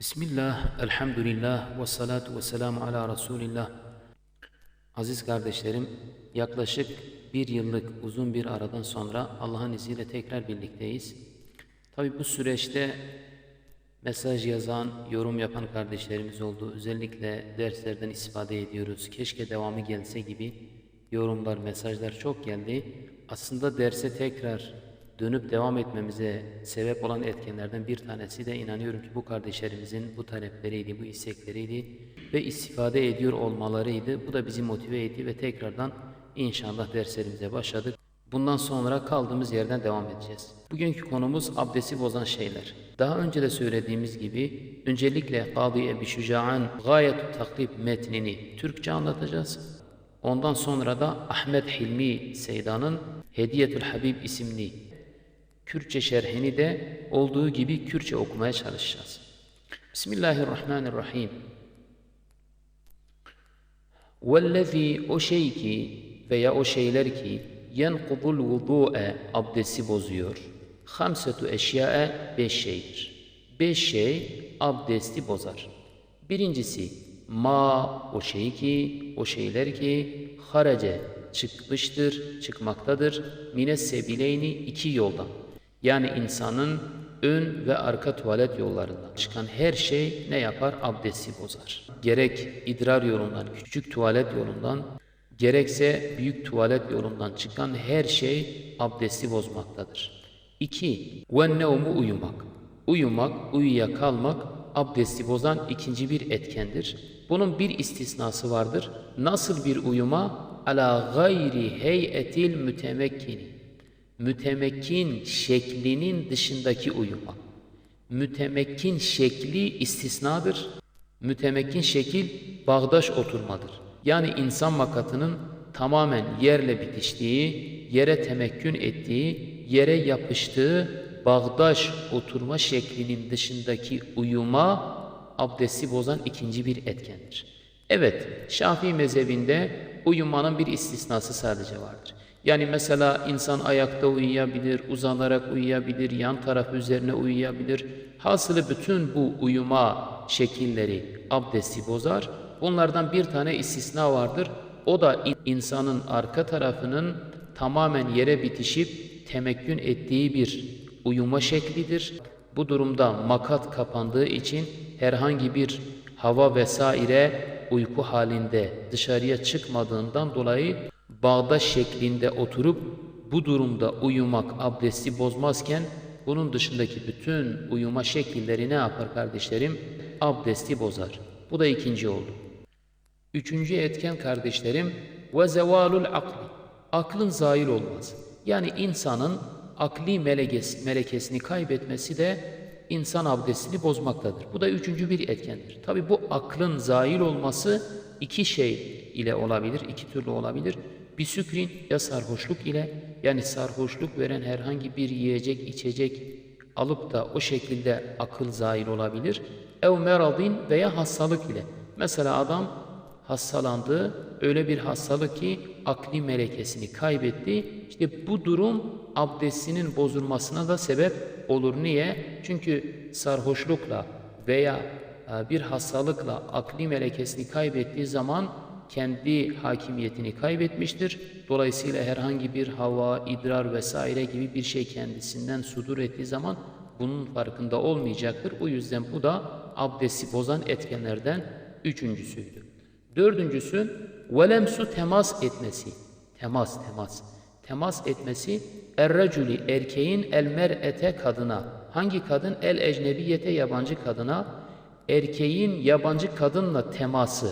Bismillah, elhamdülillah, ve salatu ve selamu ala Resulillah. Aziz kardeşlerim, yaklaşık bir yıllık uzun bir aradan sonra Allah'ın izniyle tekrar birlikteyiz. Tabi bu süreçte mesaj yazan, yorum yapan kardeşlerimiz oldu. Özellikle derslerden istifade ediyoruz. Keşke devamı gelse gibi yorumlar, mesajlar çok geldi. Aslında derse tekrar dönüp devam etmemize sebep olan etkenlerden bir tanesi de inanıyorum ki bu kardeşlerimizin bu talepleriydi, bu istekleriydi ve istifade ediyor olmalarıydı. Bu da bizi motive etti ve tekrardan inşallah derslerimize başladık. Bundan sonra kaldığımız yerden devam edeceğiz. Bugünkü konumuz abdesti bozan şeyler. Daha önce de söylediğimiz gibi öncelikle Kadı Ebi Şüca'an Gayet-ü Taklib metnini Türkçe anlatacağız. Ondan sonra da Ahmet Hilmi Seydan'ın Hediyetül Habib isimli Kürtçe şerhini de olduğu gibi Kürtçe okumaya çalışacağız. Bismillahirrahmanirrahim. Vellezî o şey ki veya o şeyler ki yenkudul vudu'e abdesti bozuyor. Hamsetu eşya'e 5 şeydir. 5 şey abdesti bozar. Birincisi ma o şey ki o şeyler ki harece çıkmıştır, çıkmaktadır. Mines sebileyni 2 yoldan. Yani insanın ön ve arka tuvalet yollarından çıkan her şey ne yapar? Abdesti bozar. Gerek idrar yolundan, küçük tuvalet yolundan, gerekse büyük tuvalet yolundan çıkan her şey abdesti bozmaktadır. 2. وَالنَّوْمُ uyumak. Uyumak, uyuyakalmak abdesti bozan ikinci bir etkendir. Bunun bir istisnası vardır. Nasıl bir uyuma? Ala gayri heyetil mütemekkini. Mütemekkin şeklinin dışındaki uyuma. Mütemekkin şekli istisnadır. Mütemekkin şekil bağdaş oturmadır. Yani insan makatının tamamen yerle bitiştiği, yere temekkün ettiği, yere yapıştığı bağdaş oturma şeklinin dışındaki uyuma abdesti bozan ikinci bir etkendir. Evet, Şafii mezhebinde uyumanın bir istisnası sadece vardır. Yani mesela insan ayakta uyuyabilir, uzanarak uyuyabilir, yan tarafı üzerine uyuyabilir. Hasılı bütün bu uyuma şekilleri abdesti bozar. Bunlardan bir tane istisna vardır. O da insanın arka tarafının tamamen yere bitişip temekkün ettiği bir uyuma şeklidir. Bu durumda makat kapandığı için herhangi bir hava vesaire uyku halinde dışarıya çıkmadığından dolayı bağdaş şeklinde oturup bu durumda uyumak abdesti bozmazken bunun dışındaki bütün uyuma şekilleri ne yapar kardeşlerim? Abdesti bozar. Bu da ikinci oldu. Üçüncü etken kardeşlerim ve zevalul akli. Aklın zail olmaz. Yani insanın akli melekesini kaybetmesi de insan abdestini bozmaktadır. Bu da üçüncü bir etkendir. Tabi bu aklın zail olması iki şey ile olabilir, iki türlü olabilir. Bir sükrin ya sarhoşluk ile, yani sarhoşluk veren herhangi bir yiyecek, içecek alıp da o şekilde akıl zail olabilir. Ev meradin veya hastalık ile. Mesela adam hastalandı, öyle bir hastalık ki akli melekesini kaybetti. İşte bu durum abdestinin bozulmasına da sebep olur. Niye? Çünkü sarhoşlukla veya bir hastalıkla akli melekesini kaybettiği zaman kendi hakimiyetini kaybetmiştir. Dolayısıyla herhangi bir hava, idrar vesaire gibi bir şey kendisinden sudur ettiği zaman bunun farkında olmayacaktır. O yüzden bu da abdesti bozan etkenlerden üçüncüsüydü. Dördüncüsü velemsu temas etmesi. Temas etmesi erreculi erkeğin el mer'ete kadına. Hangi kadın? El ecnebiyete yabancı kadına. Erkeğin yabancı kadınla teması.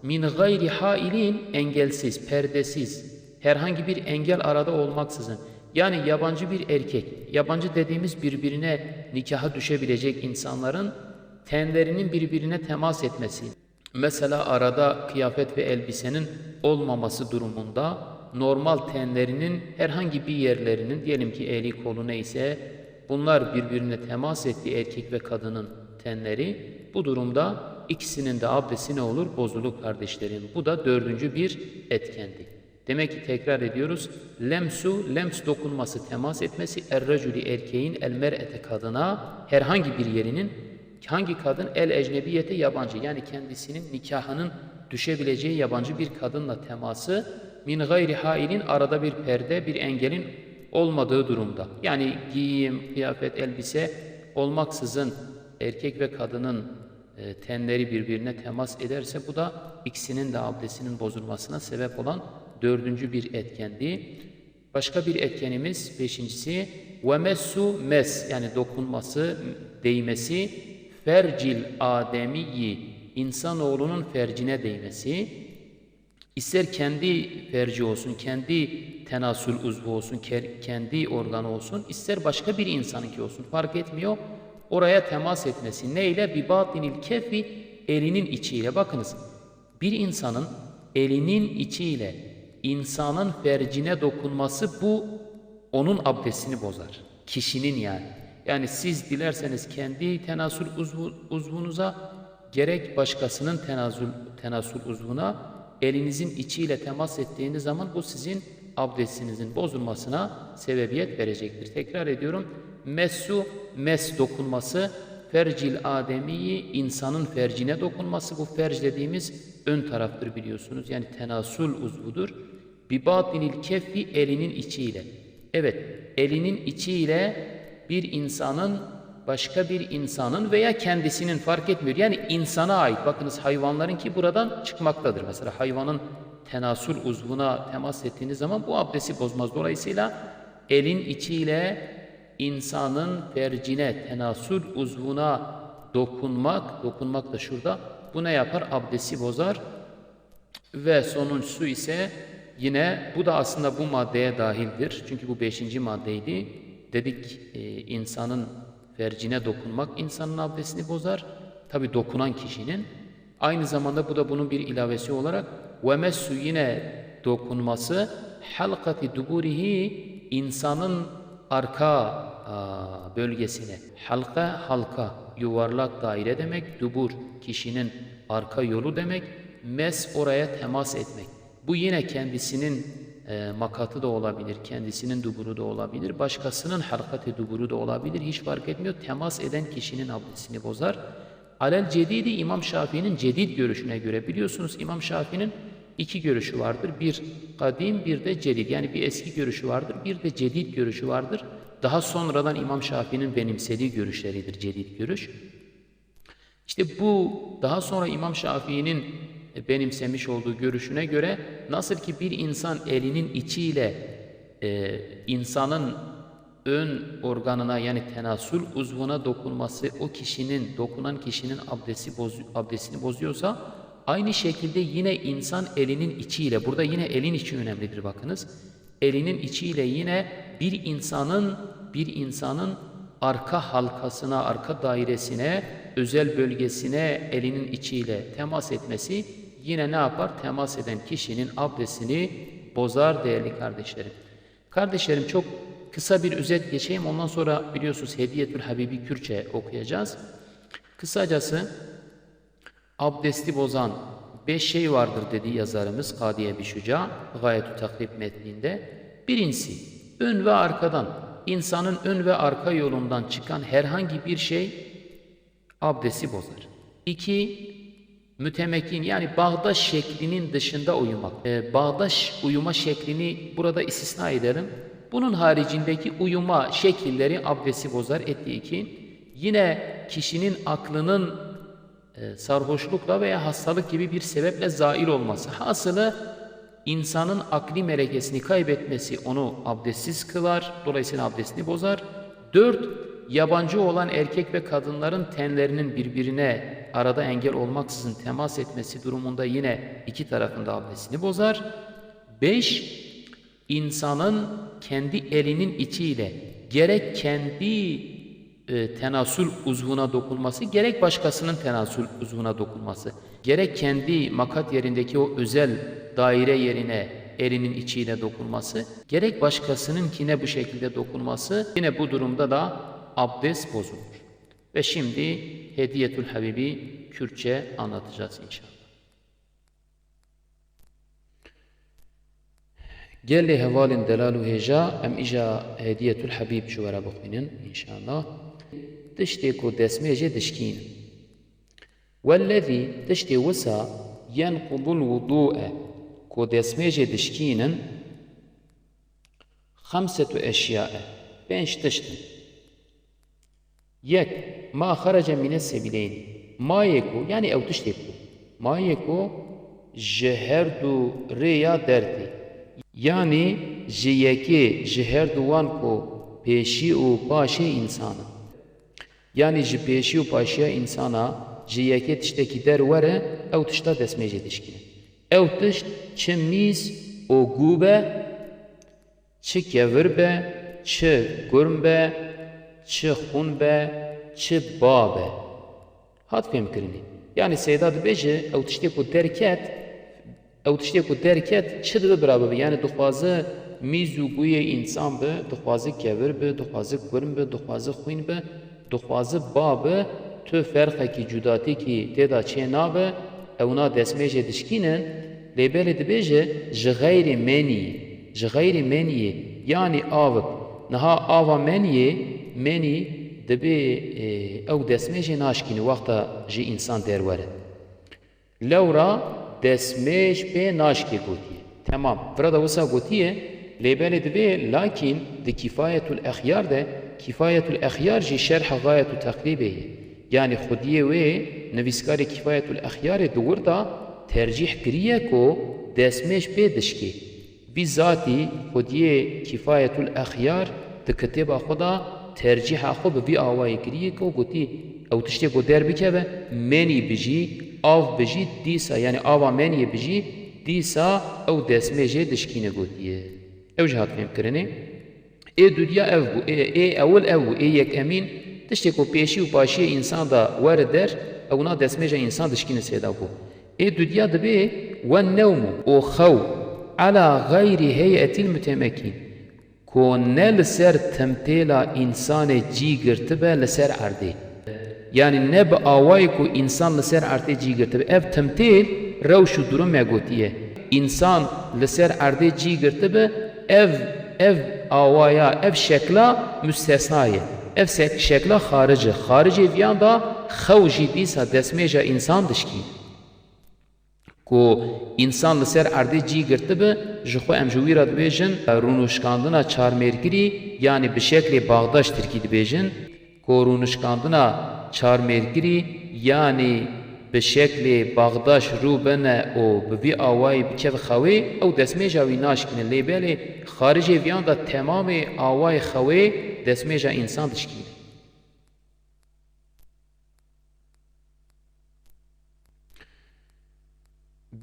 Min gayri hailin engelsiz, perdesiz. Herhangi bir engel arada olmaksızın. Yani yabancı bir erkek. Yabancı dediğimiz birbirine nikaha düşebilecek insanların tenlerinin birbirine temas etmesi. Mesela arada kıyafet ve elbisenin olmaması durumunda normal tenlerinin herhangi bir yerlerinin, diyelim ki eli kolu neyse, bunlar birbirine temas ettiği erkek ve kadının tenleri, bu durumda ikisinin de abdesti ne olur? Bozulur kardeşlerim. Bu da dördüncü bir etkendi. Demek ki tekrar ediyoruz. Lems dokunması, temas etmesi, erreculi erkeğin, el mer'ete kadına herhangi bir yerinin Hangi kadın? El ecnebiyete, yabancı. Yani kendisinin nikahının düşebileceği yabancı bir kadınla teması, min gayri hailin, arada bir perde, bir engelin olmadığı durumda. Yani giyim, kıyafet, elbise olmaksızın erkek ve kadının tenleri birbirine temas ederse bu da ikisinin de abdestinin bozulmasına sebep olan dördüncü bir etkendi. Başka bir etkenimiz beşincisi ve messu, mes yani dokunması, değmesi, fercil ademiyyi, insanoğlunun fercine değmesi, ister kendi ferci olsun, kendi tenasül uzvu olsun, kendi organı olsun, ister başka bir insanınki olsun, fark etmiyor. Oraya temas etmesi. Neyle? Bi batinil kefi, elinin içiyle. Bakınız, bir insanın elinin içiyle insanın fercine dokunması, bu onun abdestini bozar. Kişinin yani. Yani siz dilerseniz kendi tenasül uzvunuza, gerek başkasının tenasül uzvuna elinizin içiyle temas ettiğiniz zaman bu sizin abdestinizin bozulmasına sebebiyet verecektir. Tekrar ediyorum. Messu, mes dokunması, fercil ademiyi, insanın fercine dokunması. Bu ferc dediğimiz ön taraftır biliyorsunuz. Yani tenasül uzvudur. Bi batinil keffi, elinin içiyle. Evet, elinin içiyle bir insanın, başka bir insanın veya kendisinin, fark etmiyor. Yani insana ait. Bakınız, hayvanlarınki buradan çıkmaktadır. Mesela hayvanın tenasül uzvuna temas ettiğiniz zaman bu abdesti bozmaz. Dolayısıyla elin içiyle insanın fercine, tenasül uzvuna dokunmak da şurada. Bu ne yapar? Abdesti bozar. Ve sonuncusu ise yine, bu da aslında bu maddeye dahildir. Çünkü bu 5. maddeydi. Dedik insanın fercine dokunmak insanın abdestini bozar. Tabi dokunan kişinin. Aynı zamanda bu da bunun bir ilavesi olarak ve messu, yine dokunması, halkati duburihi, insanın arka bölgesine. Halka, yuvarlak daire demek. Dubur, kişinin arka yolu demek. Mes, oraya temas etmek. Bu yine kendisinin makatı da olabilir, kendisinin duburu da olabilir, başkasının halkati duburu da olabilir, hiç fark etmiyor. Temas eden kişinin abdestini bozar. Alel cedidi, İmam Şafii'nin cedid görüşüne göre, biliyorsunuz İmam Şafii'nin iki görüşü vardır. Bir kadim, bir de cedid. Yani bir eski görüşü vardır, bir de cedid görüşü vardır. Daha sonradan İmam Şafii'nin benimsediği görüşleridir cedid görüş. İşte bu daha sonra İmam Şafii'nin benimsemiş olduğu görüşüne göre, nasıl ki bir insan elinin içiyle insanın ön organına, yani tenasül uzvuna dokunması o kişinin, dokunan kişinin abdestini bozuyorsa, aynı şekilde yine insan elinin içiyle, burada yine elin içi önemlidir bakınız. Elinin içiyle yine bir insanın arka halkasına, arka dairesine, özel bölgesine elinin içiyle temas etmesi yine ne yapar? Temas eden kişinin abdestini bozar değerli kardeşlerim. Kardeşlerim, çok kısa bir özet geçeyim. Ondan sonra biliyorsunuz Hediyetül Habibi Kürtçe okuyacağız. Kısacası abdesti bozan 5 şey vardır dedi yazarımız Kadi Ebi Şuca Gayetü Takrib metninde. Birincisi, ön ve arkadan, insanın ön ve arka yolundan çıkan herhangi bir şey abdesti bozar. 2. Mütemekkin, yani bağdaş şeklinin dışında uyumak. Bağdaş uyuma şeklini burada istisna edelim. Bunun haricindeki uyuma şekilleri abdesti bozar. Etti 2. Yine kişinin aklının sarhoşlukla veya hastalık gibi bir sebeple zail olması. Hasılı insanın akli melekesini kaybetmesi onu abdestsiz kılar. Dolayısıyla abdestini bozar. 4. Yabancı olan erkek ve kadınların tenlerinin birbirine arada engel olmaksızın temas etmesi durumunda yine iki tarafında abdestini bozar. 5. İnsanın kendi elinin içiyle gerek kendi tenasül uzvuna dokunması, gerek başkasının tenasül uzvuna dokunması, gerek kendi makat yerindeki o özel daire yerine elinin içiyle dokunması, gerek başkasınınkine bu şekilde dokunması, yine bu durumda da abdest bozulur. Ve şimdi Hediyetül Habibi Kürtçe anlatacağız inşallah. Gelli hevalin delalu heja em ija Hediyetül Habib şu vera bakının inşallah. تشتي كو دسميجي دشكين والذي تشتي وسا ينقض الوضوء كو دسميجي دشكين 5 أشياء 5 تشتن يك ما خرج من السبيلين ما يكو يعني أو تشتكو ما يكو جهردو ريا درتي يعني جيكي جهردوان كو بيشي و باشي إنسانا يعني جي بيشي و باشي إنسانا جيكي تشتكي در وره أو تشتا دسميجي دشكين أو تشت چميز و گوبه چه کور به چه گرم به چه خون به چه بابه هات فهم کرنی yani Seyda beje او tiştê ku derket çi dibe birabe yani dixwaze mîz û guyê însan be dixwaze kevir be dixwaze kurm be dixwaze xwîn be dixwaze babe tu ferxekî cudatîkî têda çê nabe ewna destmêjê dişkînin lêbelê dibêje ji xeyrî meniyê yani avik niha ava menî دبی او دسمێژێ ناشکینی وەختە ji ئینسان دەروەرە لەورا دەسمێژ پێ ناشکێ گوتیە تەمام فرەدا وسا گوتیە لێبەرێ دەبێ لاکین di kifayetül exyar de kifayetül exyar jî şerh gayet û teqrîbê ye yani xudiyê wê nivîskarê kifayetül exyarê di wirda tercih kiriye ku destmêj pê dişkê vî zatî xudiyê kifayetül exyar di kitêba xwe da tercih xwe bi vî awayê kiriye ku gotî ew tiştê ku derbikeve menî bijî av bijî dîsa yani ava meniyê bijî dîsa ew destmêjê dişkîne gotiye ew jî hat fêmkirinê ê dunya ev bû ê ewil ew bû ê yekemîn tiştê ku pêşî û paşiyê însan da were der ewna destmêja însan dişkîne sêda bû ê dunya dibe wennewm û xew ala gayrî heyetil mütemekîn کو نه لسر تمثیلا انسان جی گرته به لسر عرده یعنی نه به آوایی کو انسان لسر عرده جی گرته به اف تمثیل روش و درم مگوتیه انسان لسر عرده جی گرته به اف آوایا اف شکلا مستثنایه اف شکلا خارجه ویان دا خوجی دیسا دسمیجا انسان دشکی کو انسان لسر عرده جی گرته به جخو امجوی را دبیجن رونوشکاندنا چارمرگری یعنی به شکل باغداش ترکی دبیجن کو رونوشکاندنا چارمرگری یعنی به شکل باغداش رو بنه او به وی آوای بکف خوی او دسمیجا وی ناشکنه لیبلی خارج ویان دا تمام آوای خوی دسمیجا انسان دشکینه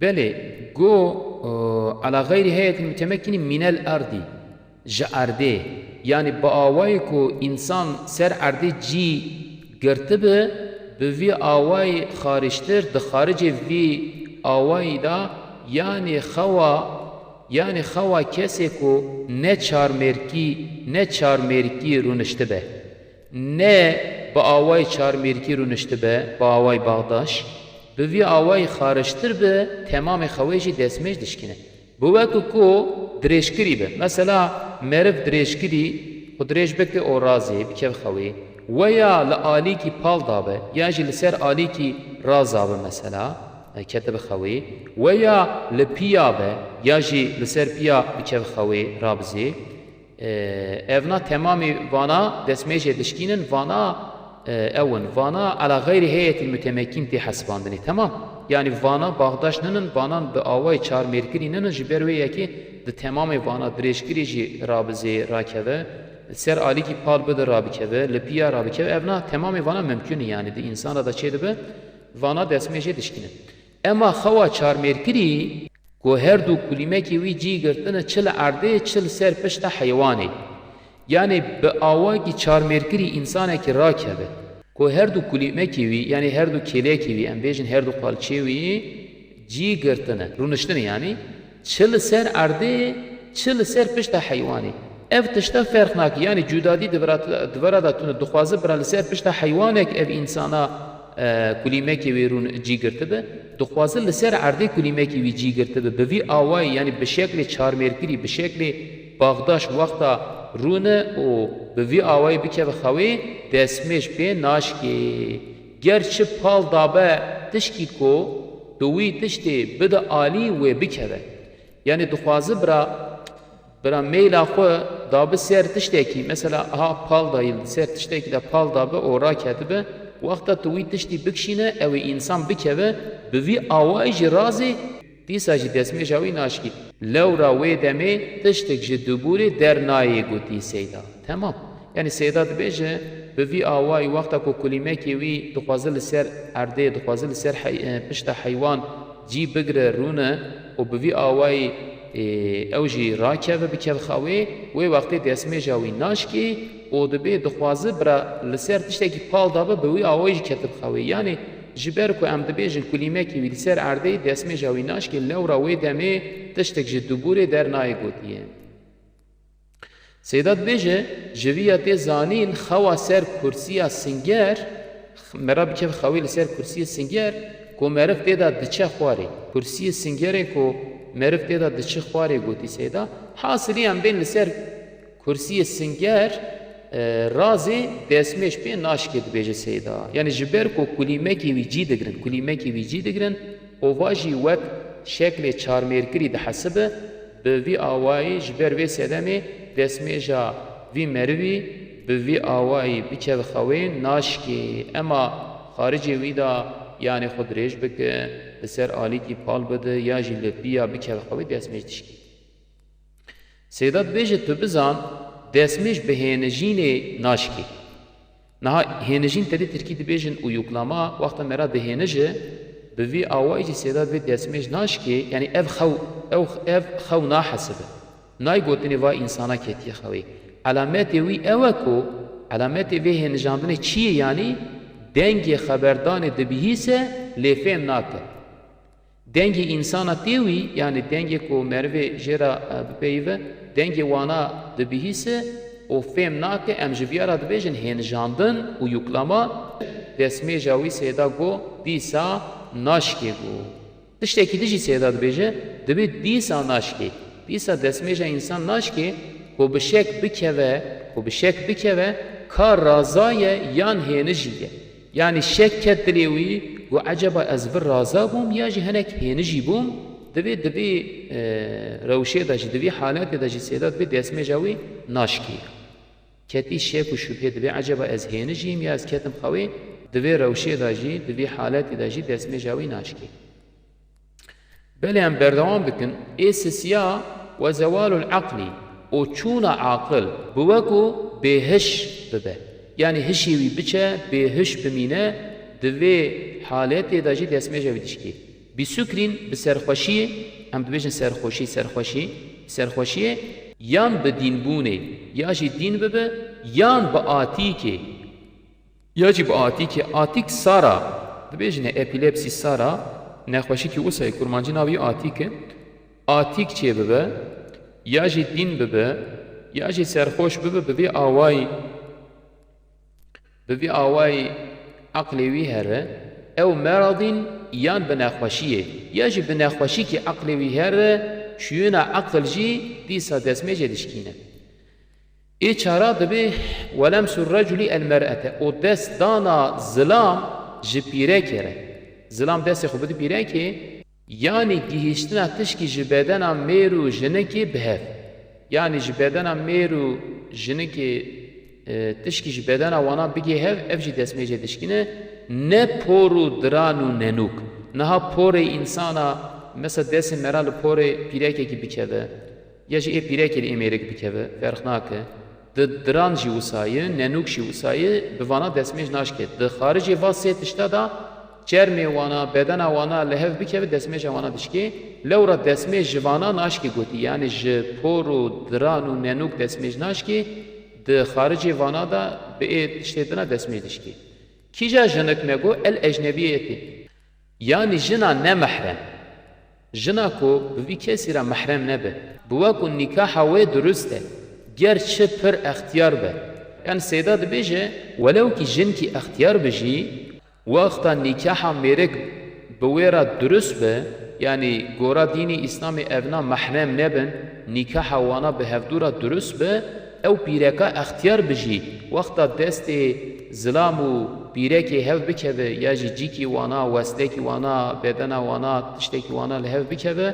بله گو على غير هيئة المتمكن من الأرض جأرده يعني بآواي كو إنسان سر أرده جي گرتبه بوي آواي خارجتر دخارج في آواي دا يعني خوا کسی کو نه چارمرکی رونشتبه نه با آواي چارمرکی رونشتبه با آواي باغداش بوی آوای خارجتر به تمام خویجی دستمیج دشکنه بو وقت کو درشکری به مثلا مرف درشکری خودریش بکه او رازی بکه خوی و یا لآلی کی پال دابه یا جی لسر آلی کی رازابه مثلا کتب خوی و یا لپیا به یا جی لسر پیا بکه خوی رابزی evna tamamı vana destmece dişkinin vana vana ala gayri heyetil mütemekkin te hasbandını tamam yani vana bağdaşnının vanan be avay çar merkirinin jiberwe yeki de tamamı vana dreşkirici rabize rakeve ser ali ki pal be rabikeve lepiya rabikeve evna tamamı vana mümkün yani de insana da çeyde be vana destmece dişkinin ama xawa çar merkiri کو هر دو کلمه کی وی جی گرتنه چل عرده چل سر پشت حیوانی یعنی به آوائی کی چار مرکری انسانه کی راکبه کو هر دو کلمه کی وی یعنی هر دو کله کی وی ام بیجن هر دو قالچه وی جی گرتنه رونشتنه یعنی چل سر عرده چل سر پشت حیوانی اف تشتا فرق ناکی یعنی جدادی دورا داتونه دخوازه برال سر پشت حیوانک اف انسانا کلمه کی وی رون جی گرتبه دخوازه لسر عرده کلمه کی وی جی گرتبه به وی آوای یعنی به شکل چار مرکری به شکل باغداش وقتا rûne û bi vî awayî bikeve xewê destmêj pê naşkê. Gerçi pal dabe tişkî ku bi wî tiştê bide alî wê bikeve. Yani dixwaze bira meyla xwe dabe ser tiştekî, mesela ha pal dayî ser tiştekî de pal dabe û raketibe, wexta tu wî tiştî bikişîne ew ê însan bikeve bi vî awayî jî razê dîsa jî destmêja wî naşkî. Lewra wê demê tiştek ji dubûrê dernayê gotî Seyda. Tamam. Yani Seyda dibêje bi vî awayî wexta ku kulîmekê wî dixwaze li ser erdê, dixwaze li ser pişta heywan cî bigire rûne û bi vî awayî ew jî rakeve bikev xewê, wê wextê destmêja wî naşkê û dibê dixwaze bira li ser tiştekî pal dabe bi wî awayî jî ketib xewê. Yani ji ber ku em dibêjin kulîmekê wî li ser erdê destmêja wî naşkê, lewra wê demê tiştek ji dubûrê dernayê gotiye. Seyda dibêje ji vî ya tê zanîn xewa ser kursîya singer, mera bikev xewê li ser kursiyê singer ku meriv têda diçe xwarê. Kursiyê singerê ku meriv têda diçe xwarê gotî Seyda. Hasilî em bên li ser kursiyê singer razê destmêj pê naşkê dibêje Seyda. Yani ji ber ku kulîmekê wî cî digirin, kulîmekê wî cî digirin, ova jî wek şeklê çarmêrkirî dihesibe, bi vî awayî ji ber vê sedemê destmêja vî merivî bi vî awayî bikeve xewê naşkê. Ema xaricê wî da yani xwe dirêj bike, li ser alîkî pal bide ya jî li pîya bikeve xewê destmêj dişkî. Seyda dibêje tu bizan destmêj bi hênijînê naşkê. Niha hênijîn tedî Tirkî dibêjin û yuklama wexta me ra dihênije bi vî awayî jî Seyda vê destmêj naşkê, yani ev xew nahesibe. Naygotinê va însana ketiye xewê. Alametê wî ew e ku alametê vê hênijandinê çi ye yani dengê xeberdanê dibihîse lê fêm nake. Dengê însana tê wî yani dengê ku merivê jêra bipeyîve dengê wana dibihîse û fêm nake, em ji vîya ra dibêjin hênijandin û yuklama destmêja wî Seyda got dîsa naşkê got. Tiştekî dijî Seyda dibêje dibe dîsa naşkê. Dîsa destmêja însan naşkê ku bi şek bikeve ka razaye yan hênijî ye. Yani şek ket dilê wî û eceba ez vir raza bûm ya jî hinek hênijî bûm, divê rewşê de jî divê haletê de jî Seyda dibe destmêja wî naşkê. Ketî şek û şübhê dibe eceba ez hênijîm ya ez ketim xewê, divê rewşê de jî divê haletê de jî destmêja wî naşkê. Belê em berdewam bikin êsisiya ve zevalul aqlî û çûna aqil bi wekû bêhiş bibe. Yani hişê wî biçe, bêhiş bimîne, divê haletê de jî destmêja wî dişkê. Bi sükrîn bi serxweşiyê, em dibêjin serxweşiyê yan bi dînbûnê ya jî dîn bibe yan bi atîkê. Ya jî bi atîkê, atîk sara, dibêjine epilepsî sara, nexweşîkî wisa kurmancî navî atîk e. Atîk çê bibe, ya jî dîn bibe, ya jî serxweş bibe bi vî awayî aqlê wî here, ew meradîn yan bi nexweşiyê, ya jî bi nexweşîkî aqlê wî here, çûyîna aqil jî dîsa destmêjê dişkîne. Ê çara dibe welemsu reculî el mer'ete û destdana zilam ji pîrekê re. Zilam destê xwe bide pîrekê, yani gihîştina tişkî ji bedena mêr û jinekê bihev. Yani ji bedena mêr û jinekê tişkî ji bedena wana bigê hev, ev jî destmêjê dişkîne. Ne por û diran û nenûk. Niha porê însana, mesela destê me ra li porê pîrekekî bikeve, ya jî ê pîrekê li êmêrek bikeve, ferq nake. Di diran jî wisayê, nenûk jî wisayê, bi vana destmêj naşke. Di xaricê va sê tişta da çermê wana, bedena wana li hev bikeve destmêja wana dişkê. Lewra destmêj ji vana naşkê gotî, yani ji por û diran û nenûk destmêj naşkê, di xaricê vana da bi ê tiştê dina destmêj dişkê. Kîja jinik me got el ecnebiyetê. Yani jina nemehrem. Jina ku bi vî kesî ra mehrem nebe. Bi wekû nîkaha wê durist e. Gerçi pir extiyar be. Yani Seyda dibêje welew kî jinkî extiyar be jî, wexta nîkaha mêrek bi wê ra durist be, yani gora dînî İslamê evna mehrem nebin, nîkaha wana bi hevdûra durist be, او پیرکا اختیار بجی وقتا دست ظلام و پیرکی هف بکوه یا جی کی وانا وسلکی وانا بدنا وانا تشتکی وانا لهف بکوه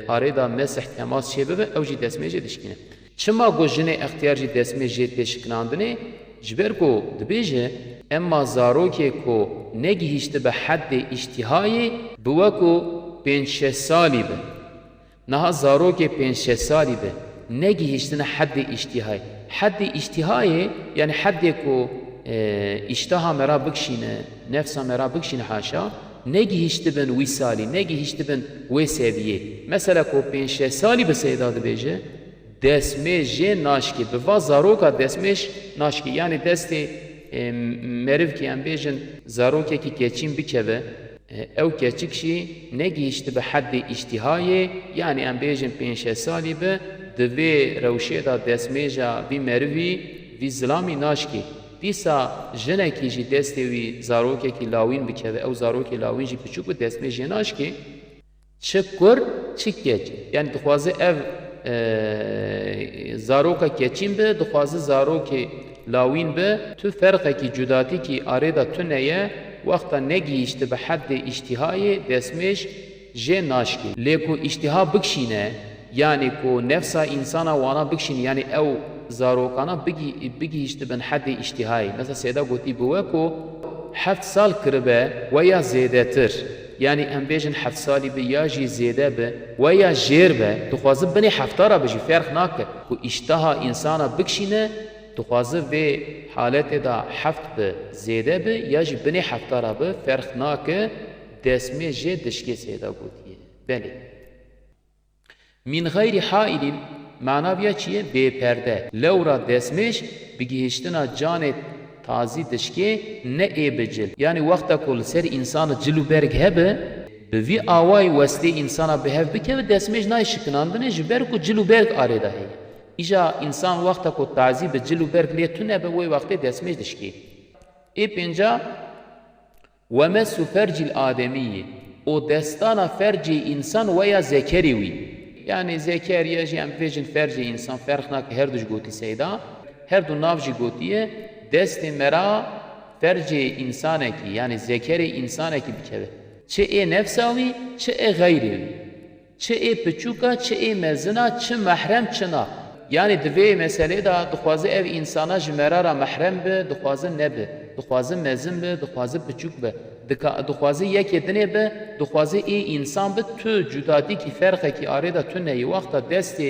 آریدا مسح تماس شبه او جی دسمه دشکنه چما گو جنه اختیار جی دسمه تشکناندنه جبر کو دبیجه اما زاروکی کو نگیهشت به حد اشتهای بوکو 5-6 سالی به نه زاروکی 5-6 سالی به نگیهشتن حد اشتهای حد اشتهای یعنی حدی کو اشتها مرا بکشینه نفسا مرا بکشینه حاشا نگیهشت بن وی سالی نگیهشت بن وی سویه مثلا کو 5-6 سالی به سیدا دبیجه دسمه جه ناشکی به وازاروکا دسمش ناشکی یعنی دستی مرف کی ام بیجن زاروکی کی کچین بکوه او کچکشی نگیشت به حد اشتهای یعنی ام بیجن 5-6 سالی به دوی روشه دا دسمه جا وی مروی وی ظلامی ناشکی دیسا جنه کی جی دستی وی زاروکی کی لاوین بکوه او زاروکی لاوین جی پچوک دسمه جه ناشکی چه کر چه کچ یعنی دخوازه او زاروکا کچین به دخوازه زاروکی لاوین به تو فرقه کی جداتی کی آریدا تو نیه وقتا نگیشت به حد اشتهای دسمش جه ناشکی لیکو اشتها بکشینه یعنی کو نفسا انسانا وانا بکشینه یعنی او زاروکانا بگیشت بن حد اشتهای مثلا سیدا گوتی بوه کو 7 سال کربه و یا زیده تر یعنی ام بیجن 7 سالی به یا جی زیده به و یا جیر به دخوازه بنی 7 را بجی فرق ناکه کو اشتها انسانا بکشینه دخوازه به حالت دا 7 به زیده به یا جی بنی 7 را به فرق ناکه دسمه جه دشکی سیدا گوتیه بله من غیر حائل معنا بیا چیه؟ بی پرده لورا دسمش بگیشتنا جان تازی دشکی نه ای بجل یعنی وقتا کل سر انسان جلو برگ هبه به وی آوای وستی انسان به هف بکه و دسمش نای شکناندنه جبر کو جلو برگ آریده هی ایجا انسان وقتا کو تازی به جلو برگ لیتونه به وی وقتی دسمش دشکی ای پنجا ومس فرج الآدمی او دستانا فرج انسان ویا ذکری وی yani zeker ya jam vejin ferci insan farknak her duj goti seyda her du navji gotiye desti mera ferci insaneki yani zekeri insaneki bikeve çe e nefsavi çe e gayri çe e peçuka çe e mezina çe mahrem çına yani dve mesele da duxwaze ev insana jmerara mahrem be duxwaze nebe duxwaze mezin be duxwaze peçuk be دخوازی یک دنه به دخوازی ای انسان به تو جدادی کی فرقه کی آریدا تو نه وقتا دست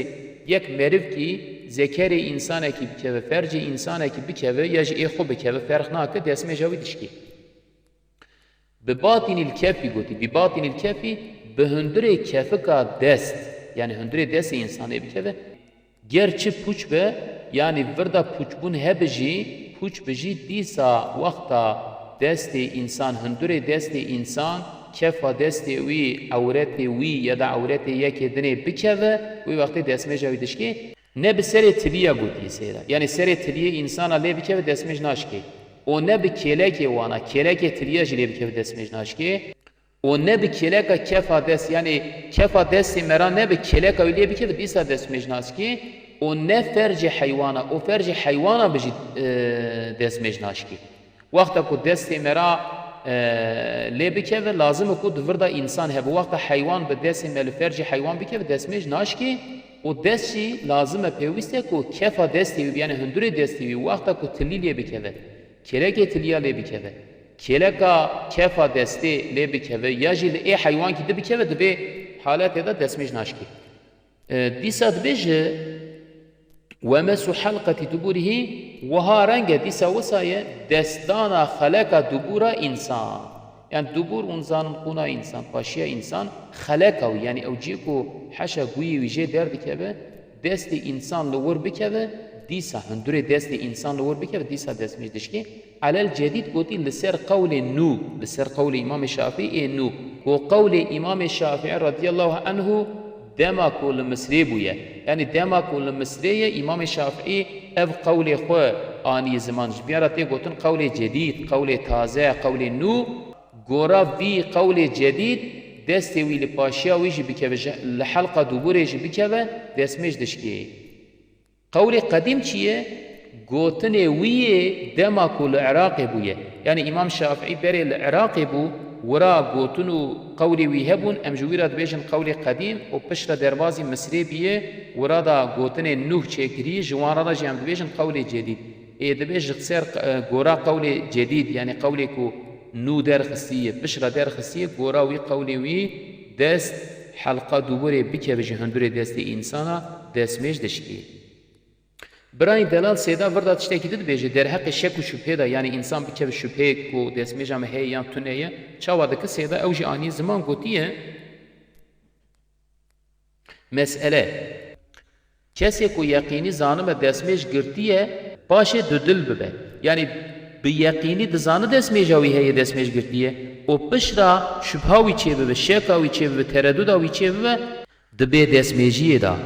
یک مرو کی ذکر انسان کی بکه فرج انسان کی بکه یا ای خو بکه فرق نه که دست مجاوی دشکی به باطن الکفی گوتی به باطن الکفی به هندره کفکا دست yani هندره دست انسان بکه گرچه پوچ به yani وردا پوچبون هبجی پوچ بجی دیسا وقتا دست انسان هندره دست انسان کفا دست وی عورت وی یا دا عورت یک دنه بکوه وی وقتی دست مجاویدش که نه به سر تلیه گوتی سیره یعنی سر تلیه انسان لی بکوه دست مجناش که او نه به کلک وانا کلک تلیه جلی بکوه دست مجناش که او نه به کلک کفا دست یعنی کفا دست مرا نه به کلک وی بکوه دیسا دست مجناش که او نه فرج حیوانا او فرج حیوانا بجی دست مجناش که وقتا کو دستی مرا لی بکوه لازم کو دوردا انسان هب وقتا حیوان به دستی مل فرج حیوان بکوه دستمیج ناشکی و دستی لازم پیوسته کو کفا دستی یعنی هندوری دستی وقتا کو تلیلی بکوه کلک تلیا لی بکوه کلکا کفا دستی لی بکوه یا جی ای حیوان کی بکوه دبی حالت دا دستمیج ناشکی دیسات بجه ومسو حلقة دبوره وها رنگ دیسا وسایه دستانا خلق دبورا انسان yani dubur unzanın kuna insan paşya insan خلقه yani اوجيكو حشا گوي ويجي در بكبه دست انسان لور بكبه ديسا هندوري دست انسان لور بكبه ديسا دست مش دشكي على الجديد قلت لسر قول نو لسر قول امام الشافعي نو وقول امام الشافعي رضي الله عنه دما كل مصري بويا يعني دما كل مصري امام الشافعي اف قول خو اني زمان جبيرتي قلتن قول جديد قول تازه قول نو غورا في قول جديد دستي وي لباشيا ويجي بكبه الحلقه دبوري جي بكبه دسمج دشكي قول قدیم چیه؟ گوتن ویه دما کو العراق بویه یعنی امام شافعی بری العراق بو ورا گوتن قول ویه بون امجویرا دبیجن قول قدیم و پشت دروازی مصری بیه ورا دا گوتن نوح چکری جوان را جام دبیجن قول جدید ای دبیج خسر گورا قول جدید یعنی قولی کو نو در خصیه بشرا در خصیه گورا وی قولی وی دست حلقه دوباره بکه به جهندور دست انسانا دست میش دشکی برای دلال سیدا وردا تشتکی دید بیجه در حق شک و شبهه دا یعنی انسان بکه به شبهه کو دست میش هم هی یا تنیه چاواده که سیدا اوجی آنی زمان گوتیه مسئله کسی کو یقینی زانم دست میش گرتیه باشه دو دل ببه یعنی به یقینی دزانه دست میجاوی هی دست میج گرتیه و پشرا شبهاوی چه ببه شکاوی چه ببه تردداوی چه ببه دبه دست میجیه دا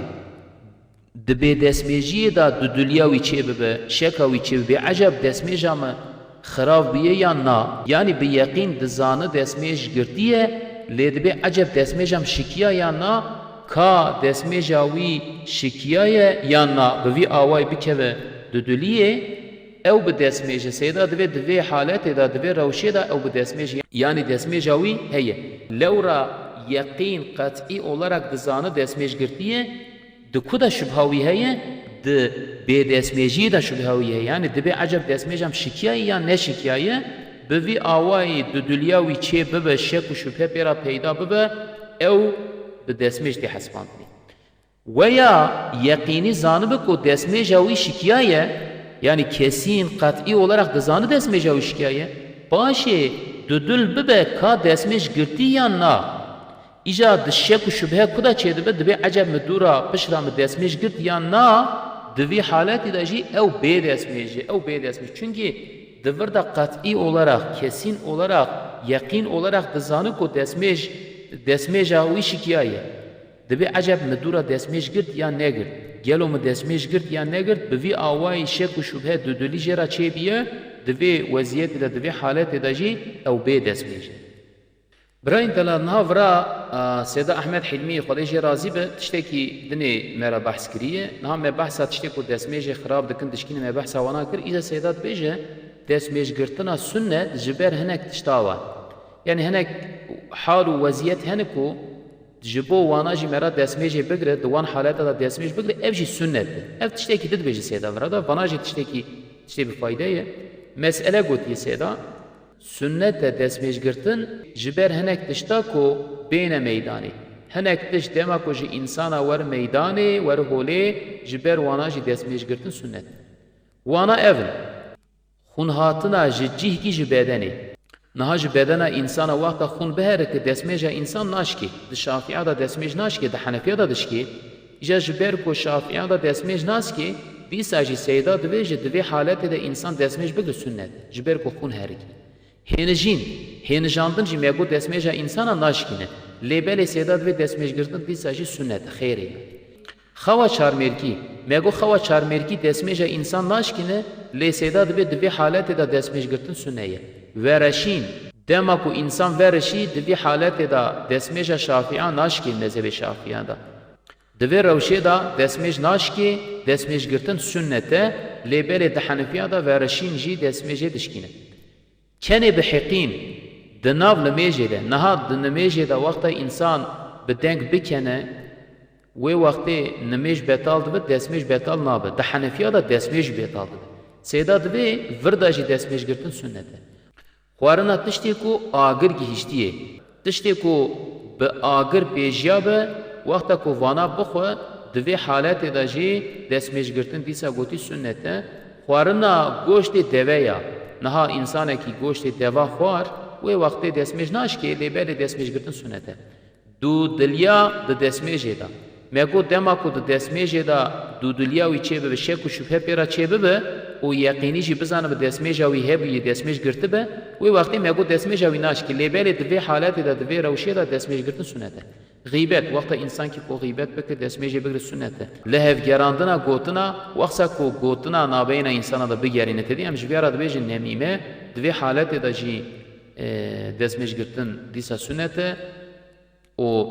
دبه دست میجیه دا دو دلیاوی چه ببه شکاوی چه ببه عجب دست میجام خراب بیه یا نا یعنی به یقین دزانه دست میج گرتیه لیدبه عجب دست میجام شکیه یا نا کا دست میجاوی شکیه یا نا بوی آوای بکوه دو دلیه او به دستمیجه سیدا دوی حالت دا دوی روشه دا او به دستمیجه yani destmêja heye lewra yaqîn qet'î olarak dizane destmêj girtiye di ku da şübha wî heye di bêdestmêjiyê da şübha wî heye yani dibe eceb destmêjam şikayê ya ne şikayê bi vî awayî di dulya wî çê bibe şek û şübhe pêra peyda bibe ew bi destmêj tê hesbandinê veya yaqînî zanibe ku destmêja wî şikayê yani kesin qet'î olarak dizane destmêja wî şikayê başê dudul bibe ka destmêj girtî yan na İca dişek û şübhe kuda çê dibe dibe eceb mi dûra pişra mi destmêj girt yan na di vî haletî de jî ew bê destmêj ew bê destmêj çünkü di vir da qet'î olarak kesin olarak yaqîn olarak dizane ku destmêja wî şikayê dibe eceb mi dûra destmêj girt yan negirt gelo mi destmêj girt yan negirt bi vî awayî şek û şübhe dudulî jê ra çê biye di vê weziyetê de di vê haletê de jî ew bê destmêj e برای دلال نهاورا سیدا احمد حلمی خودش راضی به تشتکی دنی مرا بحث کریه نه می بحث تشتکو دستمیج خراب دکن دشکین می بحث وانا کر ایزا سیدات بیجه دستمیج گرتنا سنت جبر هنک تشتاوا یعنی هنک حال و وضعیت هنکو جبو وانا جی مرا دستمیج بگره دوان حالت دا دستمیج بگره اف جی سنت اف تشتکی دد بیجه سیدا ورا دا وانا جی تشتکی بفایده مسئله گوتی سیدا sünnet de destmêj girtin ji ber hinek tişta ku bêne meydanê hinek tişt dema ku ji însana wer meydanê wer holê ji ber wana jî destmêj girtin sünnet wana ev xûn hatina ji cihkî ji bedenê niha ji bedena însana wexta xûn biherike destmêja însan naşkê di şafiya da destmêj naşkê di henefiya da dişkê îja ji ber ku şafiya da destmêj naskê dîsa jî seyda divê ji divê haletê de însan destmêj bigire sünnet ji ber ku xûn herikî Hênijîn, hênijandin jî mego destmêja însana naşkîne. Lêbelê sêda divê destmêj girtin dîsa jî sünnet xêr e. Xewa çarmêrkî, mego xewa çarmêrkî destmêja însan naşkîne, lê sêda divê divê haletê de destmêj girtin sünnet ye. Vereşîn, dema ku însan vereşî divê haletê de destmêja şafiya naşkî mezhebê şafiyan da. Divê rewşê da destmêj naşkî, destmêj girtin sünnet e, lêbelê di henefiya da vereşîn jî destmêjê dişkîne. Kenê bi heqîn di nav nimêjê de niha di nimêjê de wexta însan bi deng bikene wê wextê nimêj betal dibe destmêj betal nabe di henefiya da destmêj betal dibe sêda divê vir da jî destmêj girtin sünnet e xwarina tiştê ku agir gihîştiyê tiştê ku bi agir pêjiya be wexta ku vana bixwe di vê haletê de jî destmêj girtin dîsa gotî sünnet e xwarina goştê deveya Niha insanekî goştê deva xwar wê wextê destmêj naşkê lêbelê destmêj girtin sünnet e. Du dilya di destmêjê da. Me got dema ku di destmêjê da du dilya wî çê bibe şek û şübhe pêra çê bibe û yeqînî jî bizane bi destmêja wî hebûyê destmêj girtibe wê wextê me got destmêja wî naşkê lêbelê di vê haletê de di vê rewşê da destmêj girtin sünnet e. Gîbet wexta însankî ku gîbet bike destmêjê bigire sünnet e. Li hevgerandina gotina wexta ku gotina nabeyna însana da bigerîne tedî em ji vêra dibêjin nemîme di vê haletê de jî destmêj girtin dîsa sünnet e و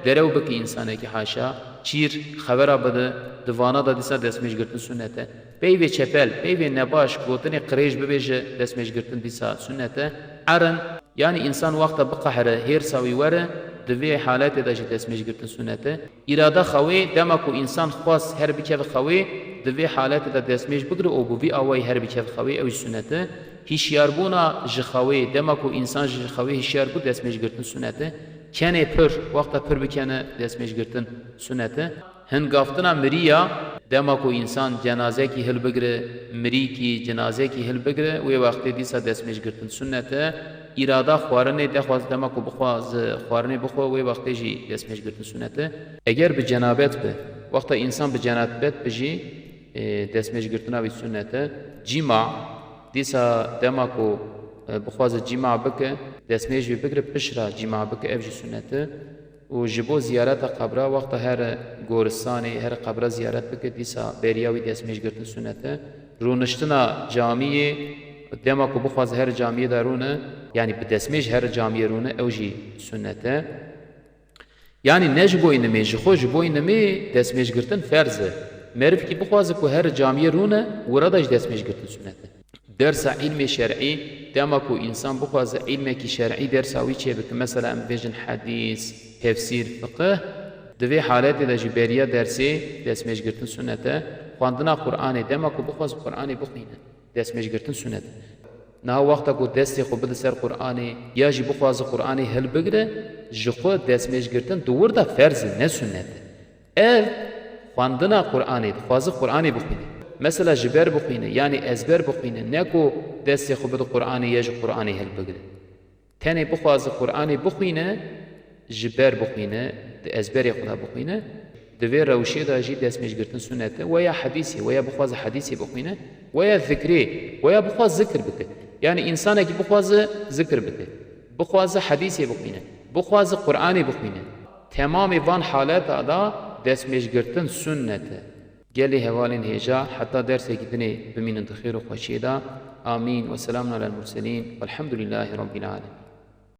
درو بکی انسانه که حاشا چیر خبره بده دوانا دا دیسا دستمیش گرتن سنته پیوی چپل پیوی نباش گوتن قریش ببیجه دستمیش گرتن دیسا سنته عرن یعنی انسان وقت بقهره هیر ساوی وره دوی حالت دا جی دستمیش گرتن سنته اراده خوی دمکو انسان خواست هر بکف خوی دوی حالت دا دستمیش بگره او بوی آوی هر بکف خوی اوی سنته هیشیار بونا جخوی دمکو انسان جخوی هیشیار بود دستمیش گرتن سنته کنه پر وقتا پر بکنه دستمیش گرتن سنته هنگافتنا مریا دمکو انسان جنازه کی هل بگره مری کی جنازه کی هل بگره و وقتی دیسا دستمیش گرتن سنته اراده خوارنه دخواست دمکو بخواز خوارنه بخوا و وقتی جی دستمیش گرتن سنته اگر به جنابت به وقتا انسان به جنابت بجی دستمیش گرتن اوی سنته جیما دیسا دمکو بخواز جیما بکه دستمیش بگره پشرا جیما بکه افجی سنته و جبو زیارت قبره وقت هر گورستانی هر قبره زیارت بکه دیسا بریاوی دستمیش گرتن سنته رونشتنا جامیه دما کو بخواز هر جامیه دارونه یعنی به دستمیش هر جامیه رونه اوجی سنته یعنی نجبو اینمی جخو جبو اینمی دستمیش گرتن فرضه مرف کی بخواز کو هر جامیه رونه ورداش دستمیش گرتن سنته درس علم شرعي دمكو إنسان بخواز علمك شرعي درس أوي چه بك مثلا بيجن حديث تفسير فقه دوی حالت دا جبرية درسي دست مش گرتن سنته خواندنا قرآن دمكو بخواز قرآن بخوينه دست مش گرتن سنته نه وقتا کو دستی خو بده سر قرآن یا جی بخواز قرآن هل بگره جخو دست مش گرتن دور دا فرض نه سنته اف خواندنا قرآن خواز قرآن بخوينه مثلا جبر بخوینه یعنی ازبر بخوینه نکو دستی خوب بده قرآنی یا جو قرآنی هل بگره تنی بخواز قرآنی بخوینه جبر بخوینه ازبر خدا بخوینه دوی روشی دا جی دست مش گرتن سنته و یا حدیثی و یا بخواز حدیثی بخوینه و یا ذکری و یا بخواز ذکر بکه یعنی انسان که بخواز ذکر بکه بخواز حدیثی بخوینه بخواز قرآنی بخوینه تمام وان حالات ادا دست مش گرتن سنته قال لي هوالين هيجا حتى درس كدني بمين خير وخشيدا آمين وسلام على المرسلين والحمد لله رب العالمين